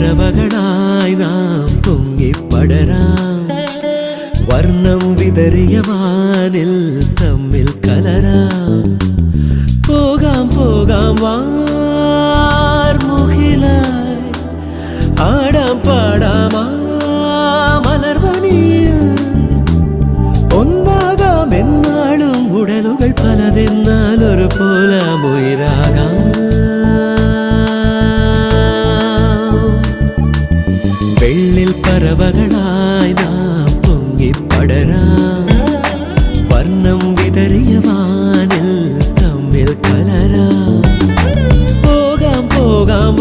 പറവകളായി നാം പൊങ്ങിപ്പടരാം വർണ്ണം വിതറിയ വാനിൽ തമ്മിൽ കലരാം പോകാം പോകാം വാർമുകിലായി ആടാം പാടാം മലർവനിയിൽ ഒന്നാകാം എന്നാളും ഉടലുകൾ പലതെന്നാൽ ഒരു പോലാമുയിരാകാം വെള്ളിൽ പറവകളായി നാം പൊങ്ങിപ്പടരാം വർണ്ണം വിതറിയ വാനിൽ തമ്മിൽ കലരാം പോകാം പോകാം